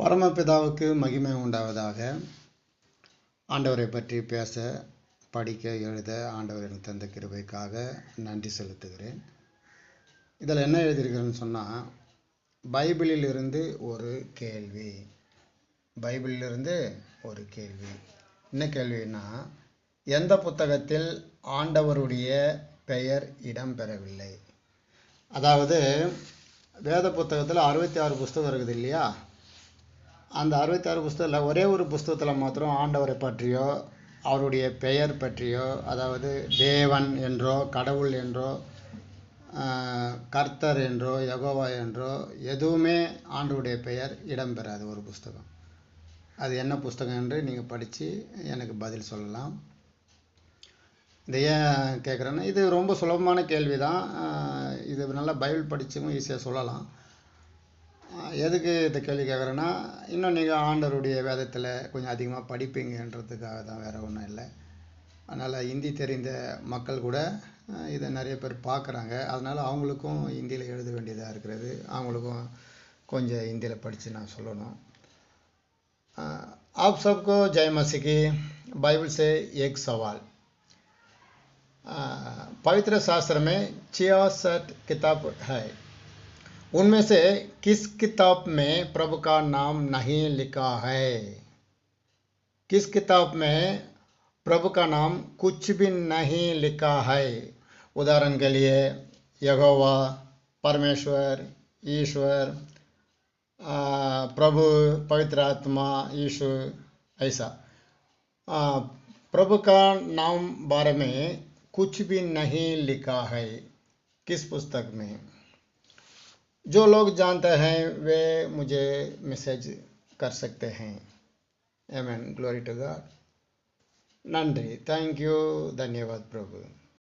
பரமபிதாவுக்கு மகிமை உண்டாவதாக. ஆண்டவரை பற்றி பேச, படிக்க, எழுத ஆண்டவர் எனக்கு தந்த கிருபைக்காக நன்றி செலுத்துகிறேன். இதில் என்ன எழுதியிருக்கிறேன்னு சொன்னால், பைபிளிலிருந்து ஒரு கேள்வி. பைபிளிலிருந்து ஒரு கேள்வி. என்ன கேள்வின்னா, எந்த புத்தகத்தில் ஆண்டவருடைய பெயர் இடம்பெறவில்லை? அதாவது வேத புத்தகத்தில் 66 புஸ்தகம் இருக்குது இல்லையா? அந்த 66 புஸ்தகத்தில் ஒரே ஒரு புஸ்தகத்தில் மாத்திரம் ஆண்டவரை பற்றியோ அவருடைய பெயர் பற்றியோ, அதாவது தேவன் என்றோ கடவுள் என்றோ கர்த்தர் என்றோ யெகோவா என்றோ எதுவுமே ஆண்டவருடைய பெயர் இடம்பெறாது ஒரு புஸ்தகம். அது என்ன புஸ்தகம் என்று நீங்கள் படித்து எனக்கு பதில் சொல்லலாம். இதை ஏன் கேட்குறேன்னா, இது ரொம்ப சுலபமான கேள்வி தான். இது நல்லா பைபிள் படித்தவங்க ஈஸியாக சொல்லலாம். எதுக்கு இந்த கேள்வி கேட்குறேன்னா, இன்னும் நீங்கள் ஆண்டவருடைய வேதத்தில் கொஞ்சம் அதிகமாக படிப்பீங்கன்றதுக்காக தான், வேறு ஒன்றும் இல்லை. அதனால் ஹிந்தி தெரிந்த மக்கள் கூட இதை நிறைய பேர் பார்க்குறாங்க. அதனால் அவங்களுக்கும் ஹிந்தியில் எழுத வேண்டியதாக இருக்கிறது. அவங்களுக்கும் கொஞ்சம் ஹிந்தியில் படித்து நான் சொல்லணும். आप सबको जय मसीह की। बाइबल से एक सवाल। पवित्र शास्त्र में 66 किताब है, उनमें से किस किताब में प्रभु का नाम नहीं लिखा है? किस किताब में प्रभु का नाम कुछ भी नहीं लिखा है? उदाहरण के लिए यहोवा, परमेश्वर, ईश्वर, प्रभु, पवित्र आत्मा, यीशु, ऐसा प्रभु का नाम बारे में कुछ भी नहीं लिखा है। किस पुस्तक में? जो लोग जानते हैं वे मुझे मैसेज कर सकते हैं। Amen, glory to God. नंदी, थैंक यू, धन्यवाद प्रभु।